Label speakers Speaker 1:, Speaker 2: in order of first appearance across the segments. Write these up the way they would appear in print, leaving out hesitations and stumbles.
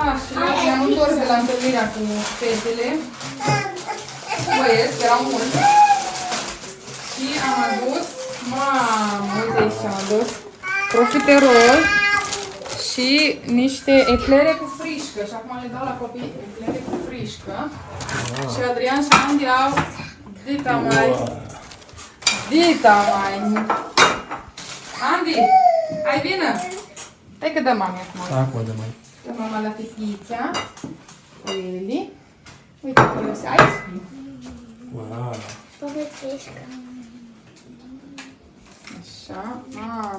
Speaker 1: Așa, ne-am întors de la întâlnirea cu fetele. Băieți, erau mulți. Și am adus, mamă, uite aici ce am adus. Profiterol și niște eclere cu frișcă. Și acum le dau la copii eclere cu frișcă. Și Adrian și Andy au dita mai. Andy, hai vină! Hai că dă mami acum.
Speaker 2: Acum dă mai.
Speaker 1: Dă mama la fetița. Eli. Uite acolo se ice cream.
Speaker 2: Wow.
Speaker 3: Toate frișcă.
Speaker 1: Așa,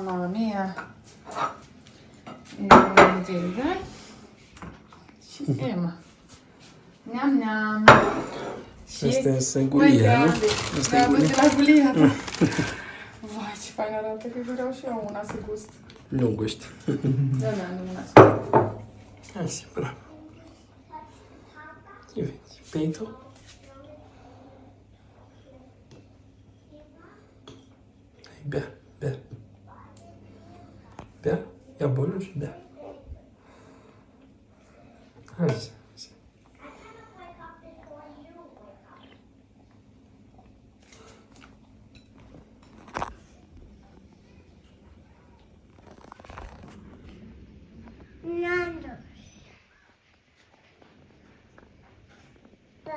Speaker 1: mama mia. Gelda. Și Emma. Neam, neam.
Speaker 2: Asta e sângulia, nu? Asta e
Speaker 1: gulia. Da, gulia. Vai, ce fain arată, că vreau și eu una să gust.
Speaker 2: Nu gust.
Speaker 1: Da, nu una să gust.
Speaker 2: Hai să, bravo. Ia vezi, peito. Hai, bea, bea. Bea, ia bolul și bea. Hai să.
Speaker 3: Nandos. Da.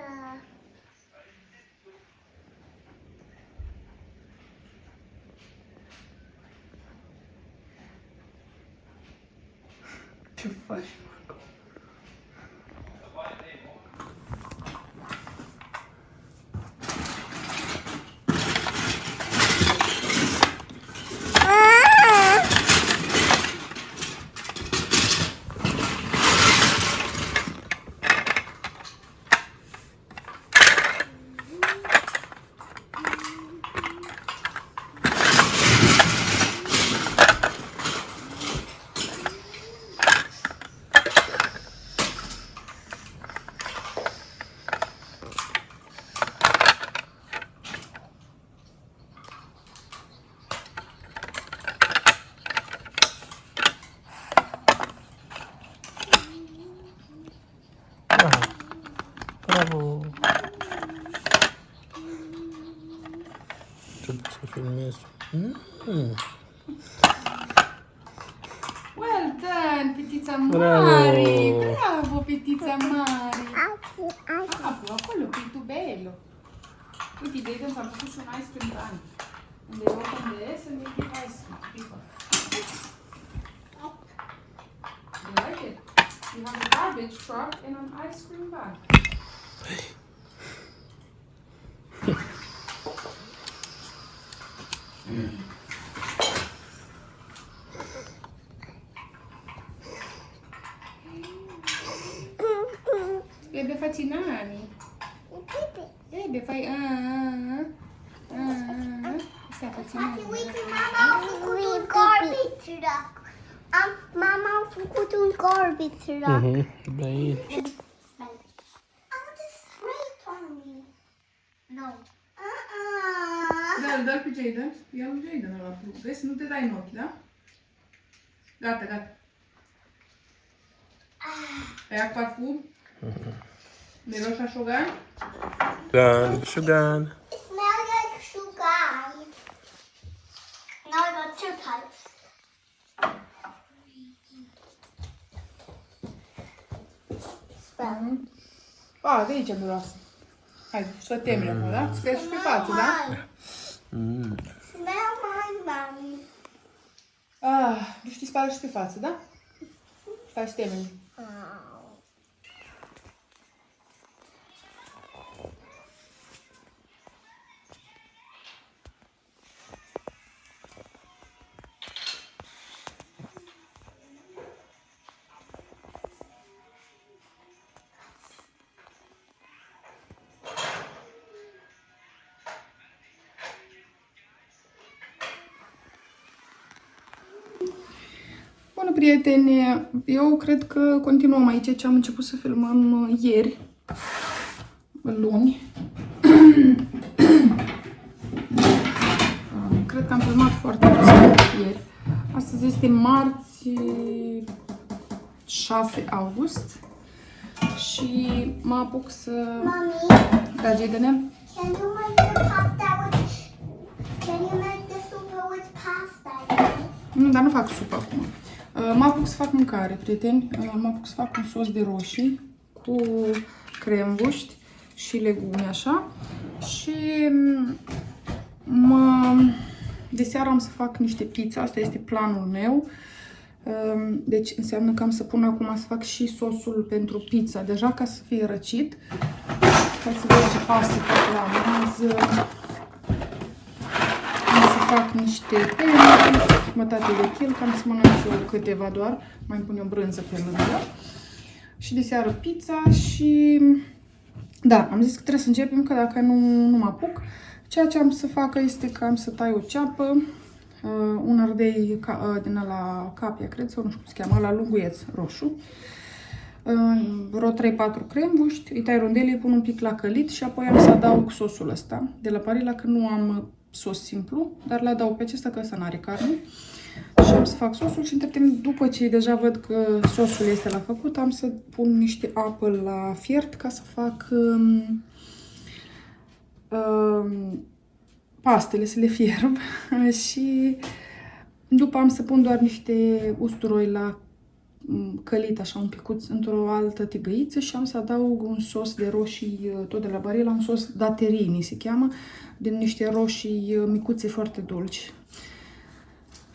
Speaker 1: Ce faci?
Speaker 2: Bravo! Trebuie să filmez.
Speaker 1: Well done, fetița mare!
Speaker 2: Bravo!
Speaker 1: Bravo, fetița mare! Acolo, pitubello! Uite, de aici am făcut și un ice cream bun. Unde e open this and we keep ice cream. You like it? You have a garbage truck and an ice cream bag. Bebe fa cinani. Bebe fai Sta facendo.
Speaker 3: Mama a făcut un garbage truck.
Speaker 2: Bine.
Speaker 3: I want to spray it on me. No.
Speaker 1: Dă-l pe Jaden. Ia lui Jaden ăla. Vezi, nu te dai în ochi, da? Gata, gata. Ia parfum. Miroși a șogan?
Speaker 2: Șugan, șugan.
Speaker 3: It smells like sugar. Now I got two types.
Speaker 1: De aici miroase. Hai, să termine acum, da? Sper și pe față, da?
Speaker 3: Smell my mommy.
Speaker 1: Nu știi, spală și pe față, da? Faci termine. Bună, prieteni! Eu cred că continuăm aici ce am început să filmăm ieri, luni. Cred că am filmat foarte puțin ieri. Astăzi este marți 6 august și mă apuc să...
Speaker 3: Mommy,
Speaker 1: Da, Jaden?
Speaker 3: can you make the pasta with... Can you make the soup with pasta?
Speaker 1: Nu, dar nu fac supă acum. Mă apuc să fac mâncare, prieteni. Mă apuc să fac un sos de roșii cu crembuști și legume, așa. Și de seară am să fac niște pizza. Asta este planul meu. Deci înseamnă că am să pun acum să fac și sosul pentru pizza. Deja ca să fie răcit. Ca să vedem ce paste fac la masă. Am să fac niște pene, jumătate de kil, cam să mănânc și eu câteva doar. Mai pun o brânză pe lângă. Și de seară pizza și... Da, am zis că trebuie să începem, că dacă nu mă apuc. Ceea ce am să fac este că am să tai o ceapă, un ardei din ăla capia, cred, sau nu știu cum se cheamă, la lunguieț roșu. Vreo 3-4 crembuști, îi tai rondele, îi pun un pic la călit și apoi am să adaug sosul ăsta de la Barilla, că nu am sos simplu, dar le adaug pe acesta că ăsta n-are carne. Și am să fac sosul și între timp, după ce deja văd că sosul este la făcut, am să pun niște apă la fiert ca să fac pastele, să le fierb și după am să pun doar niște usturoi la călit, așa un picuț, într-o altă tigăiță și am să adaug un sos de roșii, tot de la Barilla, un sos daterini se cheamă, din niște roșii micuțe foarte dulci.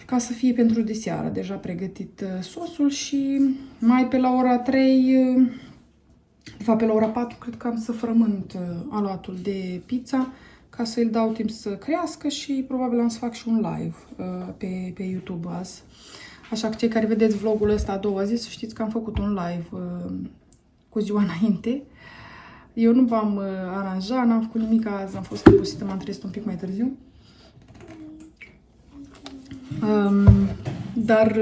Speaker 1: Ca să fie pentru de seară, deja pregătit sosul și mai pe la ora 3, de fapt pe la ora 4, cred că am să frământ aluatul de pizza ca să îl dau timp să crească și probabil am să fac și un live pe YouTube azi. Așa că cei care vedeți vlogul ăsta a doua zi, să știți că am făcut un live cu ziua înainte. Eu nu v-am aranjat, n-am făcut nimic azi, am fost obosită, m-am trezit un pic mai târziu. Dar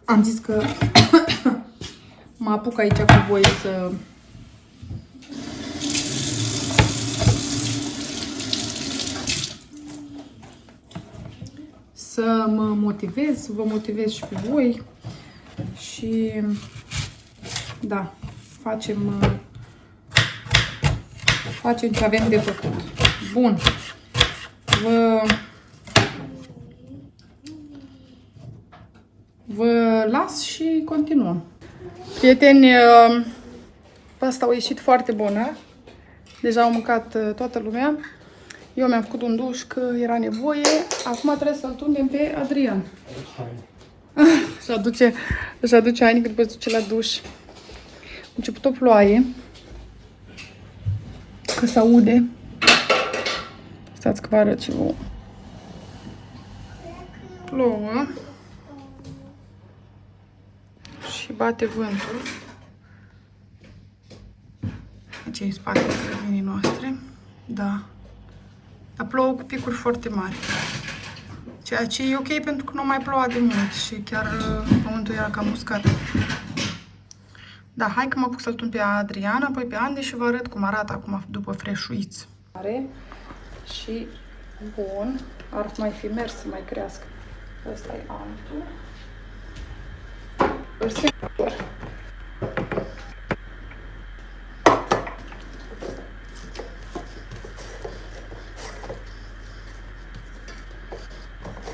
Speaker 1: am zis că mă apuc aici cu voi să mă motivez, să vă motivez și pe voi și da, facem ce avem de făcut. Bun. Vă las și continuăm. Prieteni, asta a ieșit foarte bună. Deja au mâncat toată lumea. Eu mi-am făcut un duș că era nevoie. Acum trebuie să-l tundem pe Adrian. Își aduce haine după ce duce la duș. A început o ploaie. Că se aude. Stați că vă arăt și vouă. Plouă. Și bate vântul. Aici e spatele grădinii noastre. Da. Dar plouă cu picuri foarte mari. Ceea ce e ok pentru că nu mai ploua de mult și chiar pământul era cam uscat. Da, hai că mă apuc să-l tun pe Adrian, apoi pe Andy și vă arăt cum arată acum după freșuiți. Și bun, ar mai fi mers să mai crească. Ăsta e altul.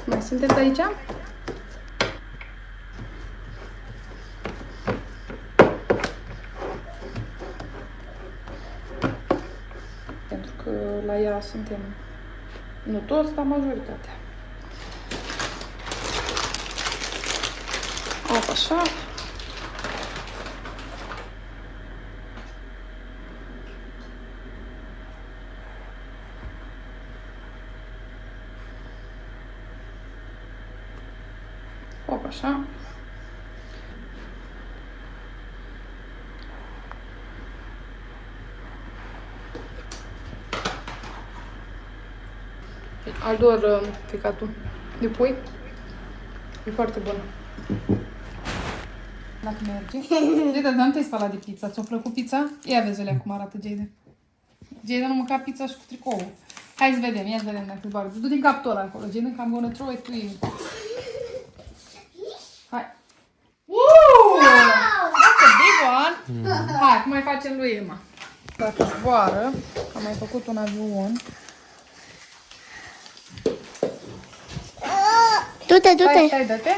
Speaker 1: Mai sunteți aici? Pentru că la ea suntem, nu toți, dar majoritatea. Așa. Hop, așa. Ador ficatul de pui. E foarte bun. Dacă merge. Jada, dar nu te-ai spălat de pizza. Ți-a plăcut pizza? Ia vezi-le cum arată Jada. Jada nu mânca pizza și cu tricoul. Hai să vedem, ia să vedem dacă îți bagă. Du din capul ăla acolo. Jada, că I'm gonna throw it to you. Hai. Hai, mai facem lui Emma. Dacă zboară, am mai făcut un avion.
Speaker 3: Du-te, du-te.
Speaker 1: Stai, dă-te.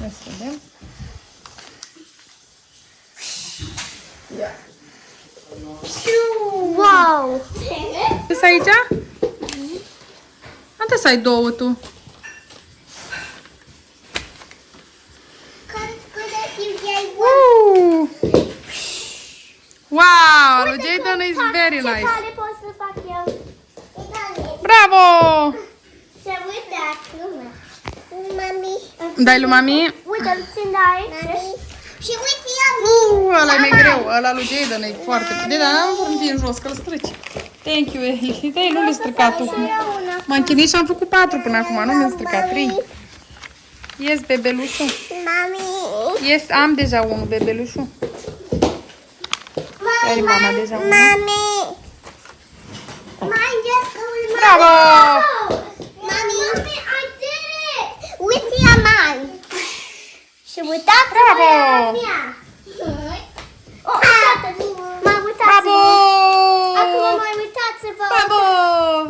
Speaker 1: Ia să vedem. Ia.
Speaker 3: Wow.
Speaker 1: Ce să aici? Ante să ai două tu. Wow, lui Jayden is very nice.
Speaker 3: Care pot să fac eu?
Speaker 1: Bravo!
Speaker 3: Se uită lumea. Mami.
Speaker 1: Dai lui mami.
Speaker 3: Uite-l țin aici. Și uite eu.
Speaker 1: Ăla e mai greu. Ăla lui Jayden e foarte... Jayden, n-am vrut în jos, că îl strici. Thank you, Eli. Dai, nu le-ai stricat tu. M-am chinuit și am făcut 4 până acum, nu mi-am stricat 3. Yes, bebelușul.
Speaker 3: Mami.
Speaker 1: Yes, am deja unul, bebelușul. Are mama deja unul.
Speaker 3: Mami. Mine just goes.
Speaker 1: Bravo!
Speaker 3: Mami, I did it. Uite a mine. Și uitați-vă
Speaker 1: Bravo!
Speaker 3: la mea. Oh, uitați-vă. Mai uitați-vă.
Speaker 1: Bravo!
Speaker 3: Acum mai uitați-vă.
Speaker 1: Bravo!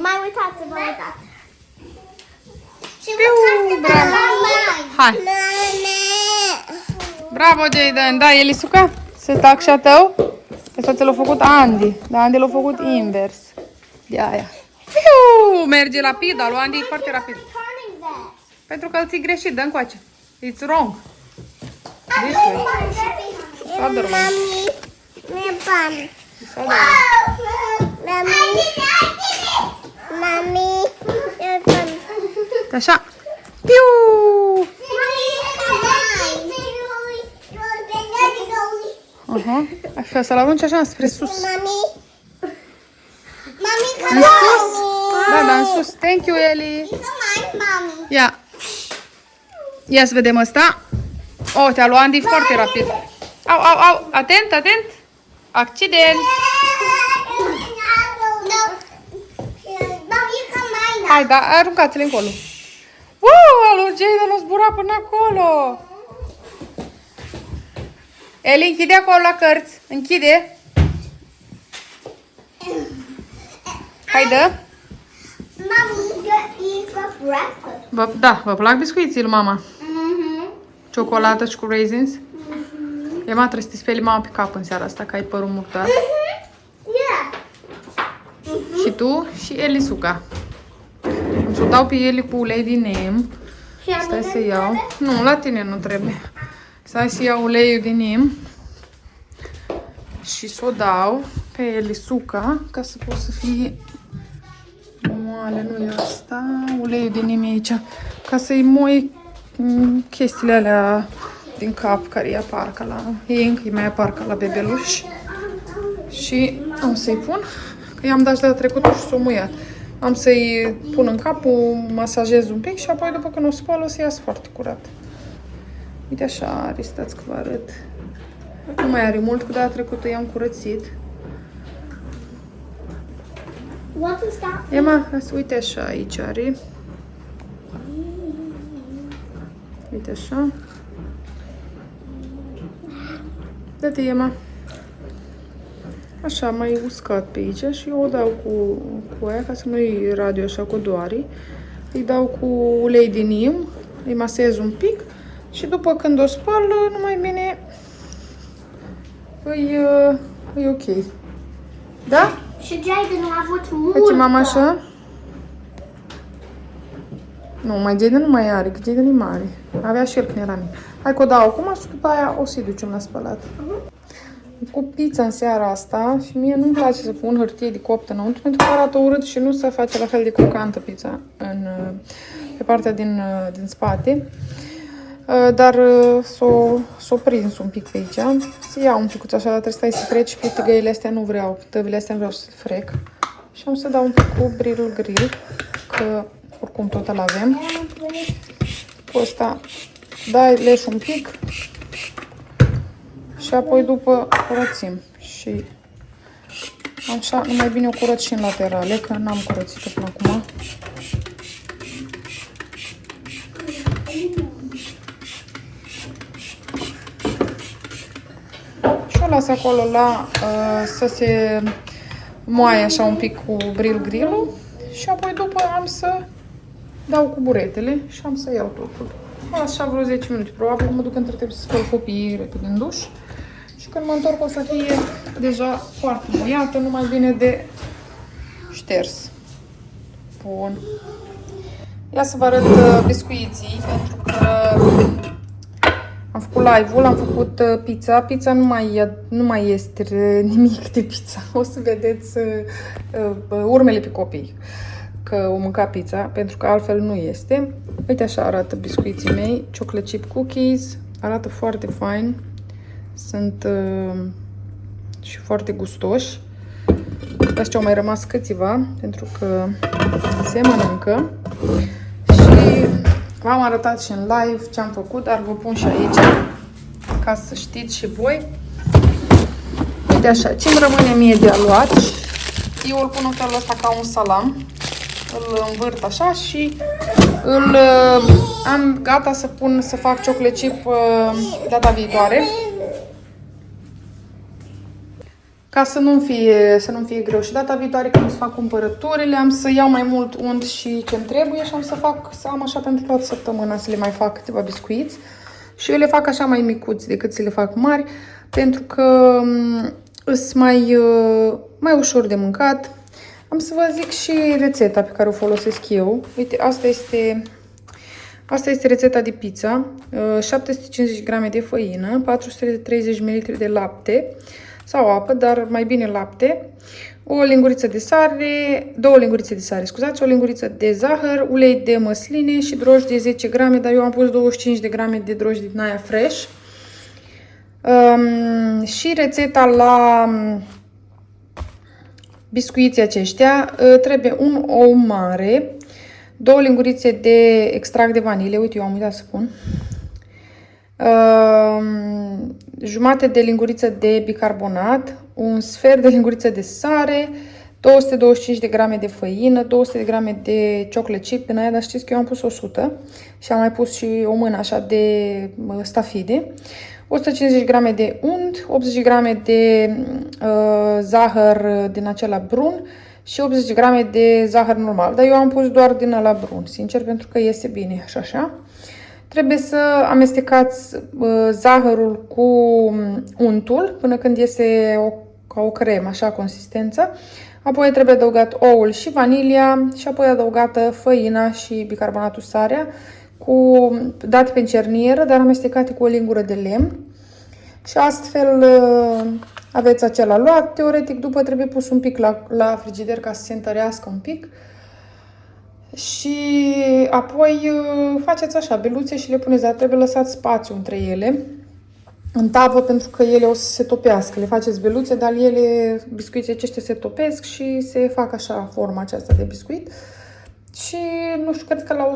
Speaker 3: Mai uitați-vă, uitați. Și
Speaker 1: Piu,
Speaker 3: uitați-vă
Speaker 1: bravo.
Speaker 3: la mine.
Speaker 1: Hai!
Speaker 3: Mami.
Speaker 1: Bravo, Jayden! Da, Elisuca? Se taxa tău? Asta ți l-a făcut Andy. Dar Andy l-a făcut invers. De aia. Piu, merge rapid, dar lui Andy e foarte rapid.
Speaker 3: Turning that.
Speaker 1: Pentru că îl ții greșit, dă încoace. It's wrong. This way. Other way.
Speaker 3: Mami. Mi-e bani.
Speaker 1: It's other way.
Speaker 3: Mami. Mami. Mi-e bani.
Speaker 1: Așa. Piu! Aha. Așa, să-l arunci așa spre sus.
Speaker 3: Mami. Mami,
Speaker 1: În sus? Da, da, în sus. Thank you, Eli.
Speaker 3: Mami.
Speaker 1: Ia. Ia să vedem ăsta. Oh, te-a luat Andy foarte rapid. Au, au, au. Atent, atent. Accident. Hai, da, aruncați-le încolo. Alu, Jayden a zburat până acolo. Eli, închide acolo la cărți. Închide. Hai, dă. Da, vă plac biscuiții lui mama? Ciocolată și cu raisins? Ema, trebuie să te speli mama pe cap în seara asta, că ai părul murtat. Și tu și Elisuca. Am să o dau pe Eli cu ulei din nem. Stai să iau. Nu, la tine nu trebuie. Stai să iau uleiul din nem. Și să o dau pe Elisuca, ca să pot să fie moale, nu e asta. Uleiul din nem e aici. Ca să-i moi chestiile alea din cap care îi apar ca la ei, încă îi mai apar ca la bebeluș. Și am să-i pun, că i-am dat și data trecută și s-o muiat. Am să-i pun în cap, o masajez un pic și apoi după când o spăl o să iasă foarte curat. Uite așa are, stați că vă arăt. Nu mai are mult, că data trecută i-am curățit. Emma, uite așa aici are. Uite așa. Dă-te, Emma. Așa, mai uscat pe aici și eu o dau cu aia, ca să nu-i radio așa cu doare. Îi dau cu ulei din nem, îi masez un pic și după când o spăl, numai bine e ok. Da?
Speaker 3: Și Jayden a avut mult.
Speaker 1: Face mama așa? Nu, mai Jayden nu mai are, că Jayden e mare. Avea și el când era mic. Hai că o dau acum și după aia o să-i ducem la spălat. Cu pizza în seara asta și mie nu-mi place să pun hârtie de copt înăuntru pentru că arată urât și nu se face la fel de crocantă pizza pe partea din spate. Dar s-o prins un pic pe aici. Să iau un pic așa, dar trebuie să stai să freci, că tăgăile astea nu vreau, tăvile astea nu vreau să frec. Și am să dau un pic cu grill, că oricum tot îl avem. Cu ăsta dai leș un pic și apoi după curățim. Și așa, numai bine o curăț și în laterale, că n-am curățit până acum. Și o las acolo să se moaie așa un pic cu grill-ul și apoi după am să dau cu buretele și am să iau totul. Las așa vreo 10 minute. Probabil mă duc între timp să spăl copiii repede în duș și când mă întorc o să fie deja foarte muiată, numai bine de șters. Bun. Ia să vă arăt biscuiții, pentru că am făcut live-ul, am făcut pizza. Pizza nu mai este nimic de pizza. O să vedeți urmele pe copii că o mânca pizza, pentru că altfel nu este. Uite așa arată biscuiții mei, chocolate chip cookies, arată foarte fain, sunt și foarte gustoși. Astea au mai rămas câțiva, pentru că se mănâncă. Și v-am arătat și în live ce am făcut, dar vă pun și aici, ca să știți și voi. Uite așa, ce-mi rămâne mie de aluat, eu îl pun în felul ăsta ca un salam. Îl învârt așa și îl am gata să fac chocolate chip data viitoare. Ca să nu fie greu. Și data viitoare când să fac cumpărăturile, am să iau mai mult unt și ce-mi trebuie și am să am așa pentru toată săptămâna să le mai fac câteva biscuiți. Și eu le fac așa mai micuți decât să le fac mari, pentru că sunt mai ușor de mâncat. Am să vă zic și rețeta pe care o folosesc eu. Uite, asta este rețeta de pizza. 750 g de făină, 430 ml de lapte sau apă, dar mai bine lapte, o linguriță de sare, două lingurițe de sare, scuzați, o linguriță de zahăr, ulei de măsline și droji de 10 g, dar eu am pus 25 de grame de droji din aia fresh. Și rețeta la biscuiții aceștia, trebuie un ou mare, două lingurițe de extract de vanilie, uite, eu am uitat să pun, jumătate de linguriță de bicarbonat, un sfert de linguriță de sare, 225 de grame de făină, 200 de grame de chocolate chip din aia, dar știți că eu am pus 100 și am mai pus și o mână așa de stafide, 150 grame de unt, 80 grame de zahăr din acela brun și 80 grame de zahăr normal. Dar eu am pus doar din ăla brun, sincer, pentru că iese bine așa. Trebuie să amestecați zahărul cu untul până când iese ca o cremă, așa, consistență. Apoi trebuie adăugat oul și vanilia și apoi adăugată făina și bicarbonatul sarea, date pe încernieră, dar amestecate cu o lingură de lemn. Și astfel aveți acela luat. Teoretic, după trebuie pus un pic la frigider ca să se întărească un pic. Și apoi faceți așa, beluțe și le puneți, dar trebuie lăsați spațiu între ele, în tavă, pentru că ele o să se topească. Le faceți beluțe, dar biscuiții aceștia se topesc și se fac așa forma aceasta de biscuit. Și, nu știu, cred că la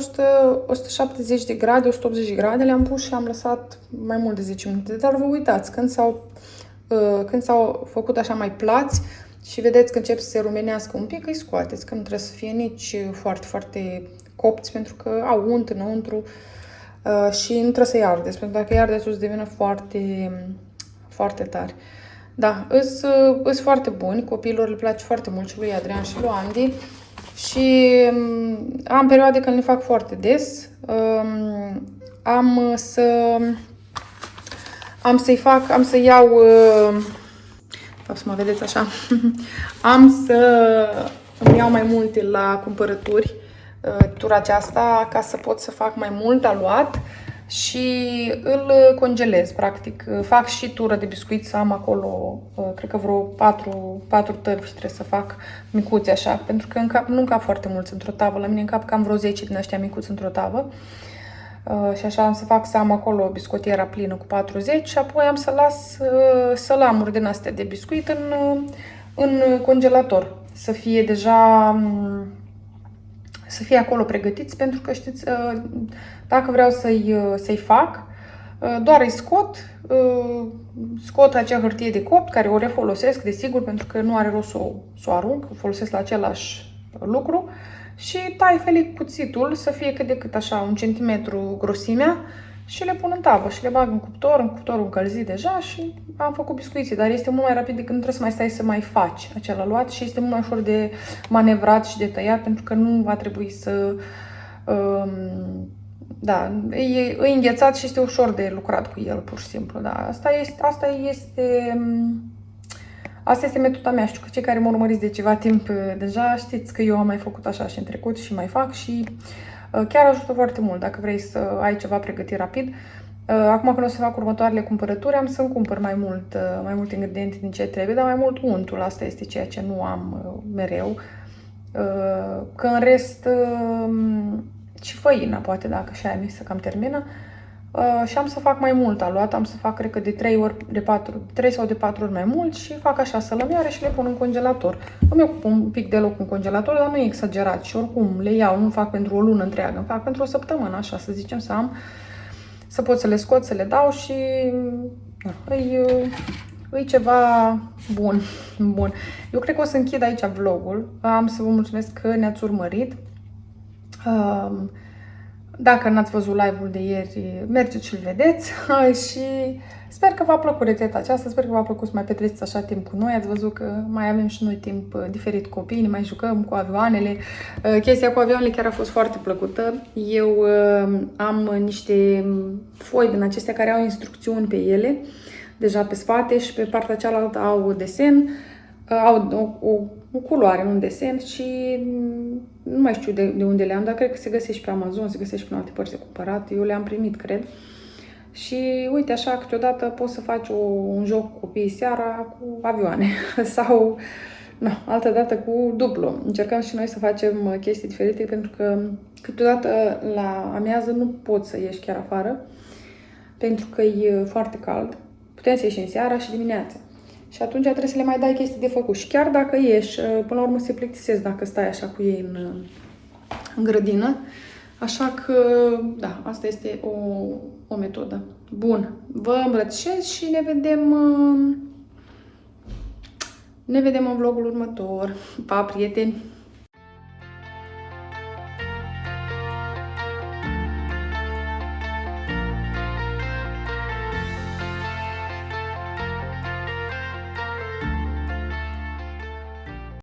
Speaker 1: 170 de grade, 180 de grade le-am pus și am lăsat mai mult de 10 minute. Dar vă uitați, când s-au făcut așa mai plați și vedeți că încep să se rumenească un pic, îi scoateți, că nu trebuie să fie nici foarte, foarte copți, pentru că au unt înăuntru și nu trebuie să-i ardeți, pentru că dacă îi ardeți o să devină foarte, foarte tari. Da, îs foarte buni, copiilor le place foarte mult și lui Adrian și lui Andy. Și am perioade când le fac foarte des. Am să iau, să mă vedeți așa, am să îmi iau mai multe la cumpărături tura aceasta ca să pot să fac mai mult aluat și îl congelez, practic. Fac și tură de biscuit, să am acolo, cred că vreo 4 tăvi trebuie să fac micuți așa, pentru că nu încap foarte mulți într-o tavă. La mine încap cam vreo 10 din ăștia micuți într-o tavă. Și așa am să am acolo biscotiera plină cu 40 și apoi am să las sălamuri din astea de biscuit în congelator. Să fie deja, să fie acolo pregătiți, pentru că știți, dacă vreau să-i fac, doar îi scot acea hârtie de copt, care o refolosesc, desigur, pentru că nu are rost să o arunc, o folosesc la același lucru. Și tai felic cuțitul, să fie cât de cât așa, 1 cm grosimea, și le pun în tavă și le bag în cuptorul încălzit deja și am făcut biscuiții, dar este mult mai rapid decât nu trebuie să mai stai să mai faci acela luat și este mult mai ușor de manevrat și de tăiat pentru că nu va trebui să... da, e înghețat și este ușor de lucrat cu el, pur și simplu. Da, asta este metoda mea. Știu că cei care mă urmăriți de ceva timp deja știți că eu am mai făcut așa și în trecut și mai fac și chiar ajută foarte mult dacă vrei să ai ceva pregătit rapid. Acum când o să fac următoarele cumpărături, am să-mi cumpăr mai multe ingrediente din ce trebuie, dar mai mult untul. Asta este ceea ce nu am mereu. Că în rest și făina, poate dacă și aia mi se cam termină. Și am să fac mai mult aluat, am să fac cred că de 3 sau de 4 ori mai mult și fac așa sălămioare și le pun în congelator. Îmi ocup un pic de loc în congelator, dar nu e exagerat și oricum le iau, nu fac pentru o lună întreagă, îmi fac pentru o săptămână, așa să zicem, să pot să le scot, să le dau și e ceva bun. Eu cred că o să închid aici vlogul, am să vă mulțumesc că ne-ați urmărit. Dacă n-ați văzut live-ul de ieri, mergeți și-l vedeți și sper că v-a plăcut rețeta aceasta, sper că v-a plăcut să mai petreceți așa timp cu noi. Ați văzut că mai avem și noi timp diferit cu copiii, ne mai jucăm cu avioanele. Chestia cu avioanele chiar a fost foarte plăcută. Eu am niște foi din acestea care au instrucțiuni pe ele, deja pe spate și pe partea cealaltă au desen, au o culoare, un desen și nu mai știu de unde le-am, dar cred că se găsește pe Amazon, se găsește pe alte părți de cumpărat. Eu le-am primit, cred. Și uite așa, câteodată poți să faci un joc cu copiii seara cu avioane sau altădată cu dublu. Încercăm și noi să facem chestii diferite pentru că câteodată la amiază nu poți să ieși chiar afară pentru că e foarte cald. Putem să ieșim seara și dimineața. Și atunci trebuie să le mai dai chestii de făcut. Și chiar dacă ieși, până la urmă se plictisesc dacă stai așa cu ei în grădină. Așa că, da, asta este o metodă. Bun, vă îmbrățișez și ne vedem în vlogul următor. Pa, prieteni!